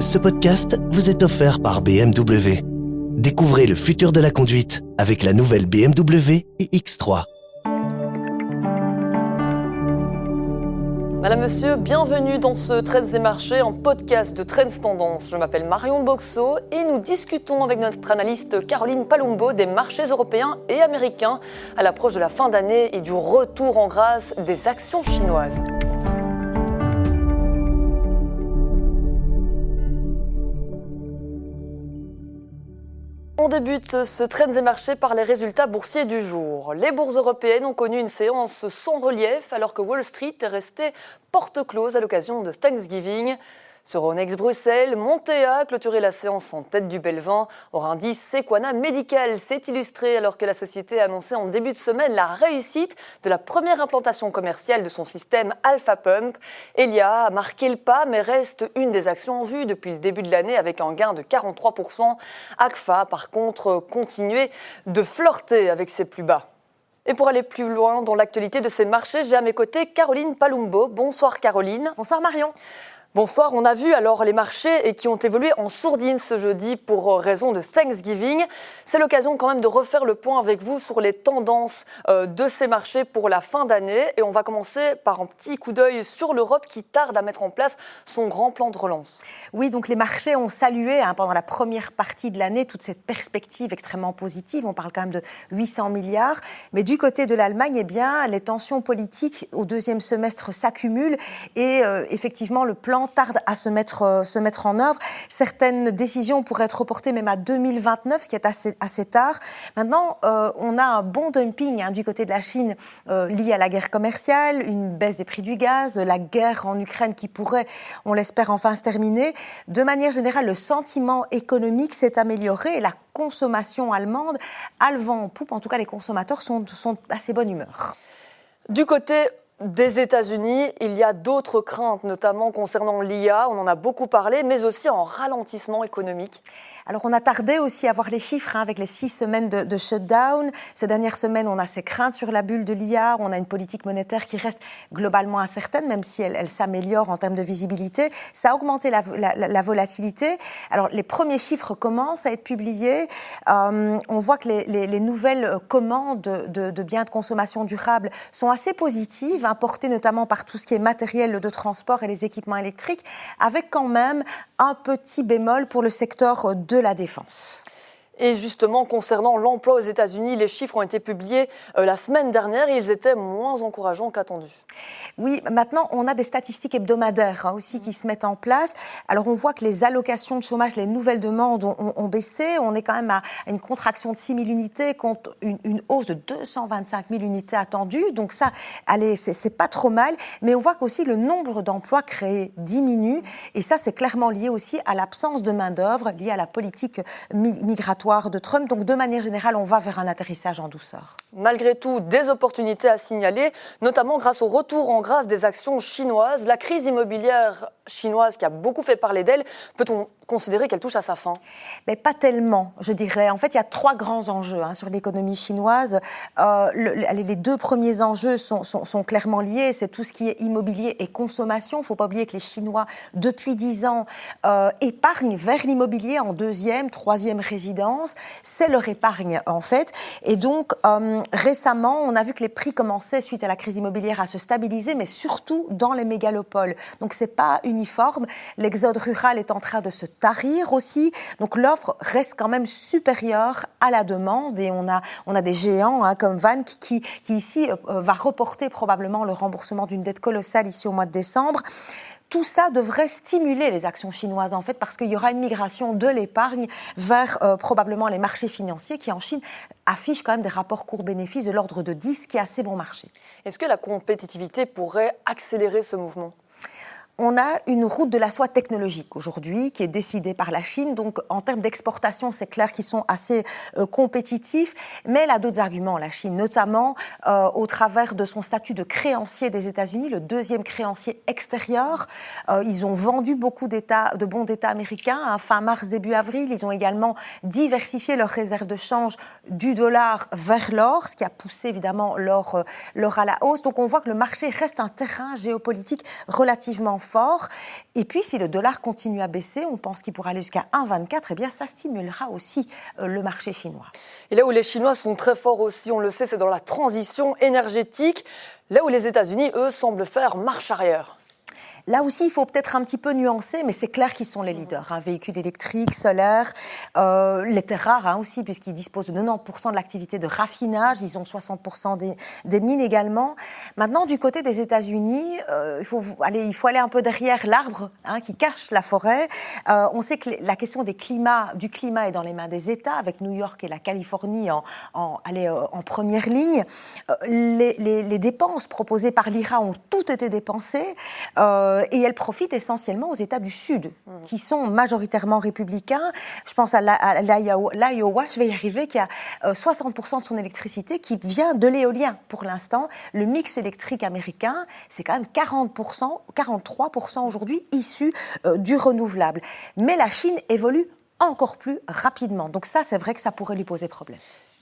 Ce podcast vous est offert par BMW. Découvrez le futur de la conduite avec la nouvelle BMW iX3. Madame, Monsieur, bienvenue dans ce Trends des marchés en podcast de Trends Tendance. Je m'appelle Marion Boxo et nous discutons avec notre analyste Caroline Palumbo des marchés européens et américains à l'approche de la fin d'année et du retour en grâce des actions chinoises. On débute ce Trends des marchés par les résultats boursiers du jour. Les bourses européennes ont connu une séance sans relief alors que Wall Street est resté porte close à l'occasion de Thanksgiving. Sur Euronext Bruxelles, Montea a clôturé la séance en tête du Belvin. Hors indice, Sequana Medical s'est illustré alors que la société a annoncé en début de semaine la réussite de la première implantation commerciale de son système Alpha Pump. Elia a marqué le pas mais reste une des actions en vue depuis le début de l'année avec un gain de 43%. Agfa, par contre, continuait de flirter avec ses plus bas. Et pour aller plus loin dans l'actualité de ces marchés, j'ai à mes côtés Caroline Palumbo. Bonsoir Caroline. Bonsoir Marion. Bonsoir, on a vu alors les marchés qui ont évolué en sourdine ce jeudi pour raison de Thanksgiving. C'est l'occasion quand même de refaire le point avec vous sur les tendances de ces marchés pour la fin d'année. Et on va commencer par un petit coup d'œil sur l'Europe qui tarde à mettre en place son grand plan de relance. Oui, donc les marchés ont salué pendant la première partie de l'année toute cette perspective extrêmement positive. On parle quand même de 800 milliards. Mais du côté de l'Allemagne, les tensions politiques au deuxième semestre s'accumulent et effectivement le plan tarde à se mettre en œuvre. Certaines décisions pourraient être reportées même à 2029, ce qui est assez tard. Maintenant, on a un bon dumping du côté de la Chine lié à la guerre commerciale, une baisse des prix du gaz, la guerre en Ukraine qui pourrait, on l'espère, enfin se terminer. De manière générale, le sentiment économique s'est amélioré et la consommation allemande a le vent en poupe. En tout cas, les consommateurs sont assez bonne humeur. Du côté des États-Unis, il y a d'autres craintes, notamment concernant l'IA, on en a beaucoup parlé, mais aussi en ralentissement économique. Alors, on a tardé aussi à voir les chiffres avec les 6 semaines de shutdown. Ces dernières semaines, on a ces craintes sur la bulle de l'IA. On a une politique monétaire qui reste globalement incertaine, même si elle s'améliore en termes de visibilité. Ça a augmenté la volatilité. Alors, les premiers chiffres commencent à être publiés. On voit que les nouvelles commandes de biens de consommation durable sont assez positives, portées notamment par tout ce qui est matériel de transport et les équipements électriques, avec quand même un petit bémol pour le secteur de la défense. Et justement, concernant l'emploi aux États-Unis, les chiffres ont été publiés la semaine dernière et ils étaient moins encourageants qu'attendus. Oui, maintenant, on a des statistiques hebdomadaires aussi qui se mettent en place. Alors, on voit que les allocations de chômage, les nouvelles demandes ont baissé. On est quand même à une contraction de 6 000 unités contre une hausse de 225 000 unités attendues. Donc ça, allez, c'est pas trop mal. Mais on voit qu'aussi le nombre d'emplois créés diminue. Et ça, c'est clairement lié aussi à l'absence de main-d'œuvre, liée à la politique migratoire de Trump. Donc, de manière générale, on va vers un atterrissage en douceur. Malgré tout, des opportunités à signaler, notamment grâce au retour en grâce des actions chinoises. La crise immobilière chinoise qui a beaucoup fait parler d'elle, peut-on considérer qu'elle touche à sa fin ? Mais pas tellement, je dirais. En fait, il y a 3 grands enjeux sur l'économie chinoise. Les 2 premiers enjeux sont clairement liés. C'est tout ce qui est immobilier et consommation. Il ne faut pas oublier que les Chinois, depuis 10 ans, épargnent vers l'immobilier en 2e, 3e résidence. C'est leur épargne, en fait. Et donc, récemment, on a vu que les prix commençaient, suite à la crise immobilière, à se stabiliser, mais surtout dans les mégalopoles. Donc, ce n'est pas uniforme. L'exode rural est en train de se tarir aussi. Donc, l'offre reste quand même supérieure à la demande. Et on a des géants comme Vanke qui ici, va reporter probablement le remboursement d'une dette colossale ici au mois de décembre. Tout ça devrait stimuler les actions chinoises, en fait, parce qu'il y aura une migration de l'épargne vers probablement les marchés financiers qui, en Chine, affichent quand même des rapports cours-bénéfices de l'ordre de 10, qui est assez bon marché. Est-ce que la compétitivité pourrait accélérer ce mouvement ? On a une route de la soie technologique aujourd'hui qui est décidée par la Chine. Donc, en termes d'exportation, c'est clair qu'ils sont assez compétitifs. Mais elle a d'autres arguments, la Chine, notamment au travers de son statut de créancier des États-Unis, le 2e créancier extérieur. Ils ont vendu beaucoup de bons d'État américains fin mars, début avril. Ils ont également diversifié leurs réserves de change du dollar vers l'or, ce qui a poussé évidemment l'or à la hausse. Donc, on voit que le marché reste un terrain géopolitique relativement fort. Et puis, si le dollar continue à baisser, on pense qu'il pourra aller jusqu'à 1,24, eh bien, ça stimulera aussi le marché chinois. Et là où les Chinois sont très forts aussi, on le sait, c'est dans la transition énergétique. Là où les États-Unis, eux, semblent faire marche arrière. Là aussi, il faut peut-être un petit peu nuancer, mais c'est clair qu'ils sont les leaders. Véhicules électriques, solaires, les terres rares aussi, puisqu'ils disposent de 90% de l'activité de raffinage. Ils ont 60% des mines également. Maintenant, du côté des États-Unis, il faut aller un peu derrière l'arbre qui cache la forêt. On sait que la question du climat est dans les mains des États, avec New York et la Californie en première ligne. Les dépenses proposées par l'IRA ont toutes été dépensées. Et elles profitent essentiellement aux États du Sud, qui sont majoritairement républicains. Je pense à l'Iowa, je vais y arriver, qui a 60% de son électricité qui vient de l'éolien pour l'instant. Le mix électrique américain, c'est quand même 43% aujourd'hui issus du renouvelable. Mais la Chine évolue encore plus rapidement. Donc ça, c'est vrai que ça pourrait lui poser problème.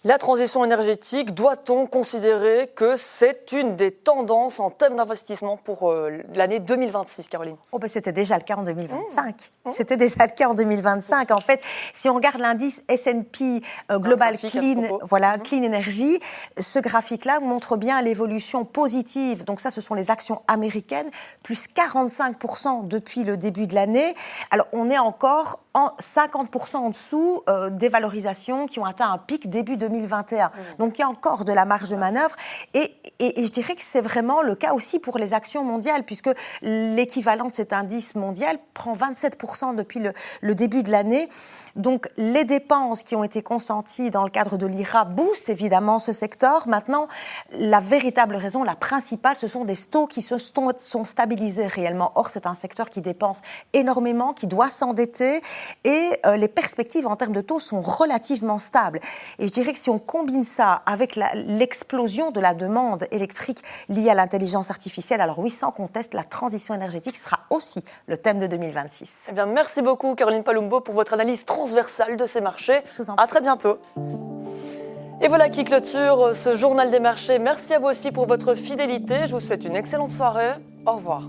La transition énergétique, doit-on considérer que c'est une des tendances en termes d'investissement pour l'année 2026, Caroline ? C'était déjà le cas en 2025. C'était déjà le cas en 2025. En fait, si on regarde l'indice S&P Global Clean Energy, ce graphique-là montre bien l'évolution positive. Donc ça, ce sont les actions américaines, plus 45% depuis le début de l'année. Alors, on est encore en 50% en dessous des valorisations qui ont atteint un pic début 2021. Donc il y a encore de la marge de manœuvre et je dirais que c'est vraiment le cas aussi pour les actions mondiales puisque l'équivalent de cet indice mondial prend 27% depuis le début de l'année. Donc les dépenses qui ont été consenties dans le cadre de l'IRA boostent évidemment ce secteur. Maintenant, la véritable raison, la principale, ce sont des taux qui sont stabilisés réellement. Or, c'est un secteur qui dépense énormément, qui doit s'endetter et les perspectives en termes de taux sont relativement stables. Et je dirais que si on combine ça avec l'explosion de la demande électrique liée à l'intelligence artificielle, alors oui, sans conteste, la transition énergétique sera aussi le thème de 2026. Eh bien, merci beaucoup, Caroline Palumbo, pour votre analyse transversale de ces marchés. À très bientôt. Et voilà qui clôture ce journal des marchés. Merci à vous aussi pour votre fidélité. Je vous souhaite une excellente soirée. Au revoir.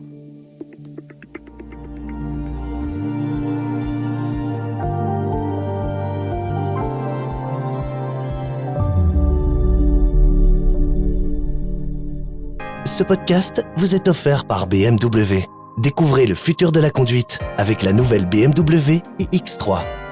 Ce podcast vous est offert par BMW. Découvrez le futur de la conduite avec la nouvelle BMW iX3.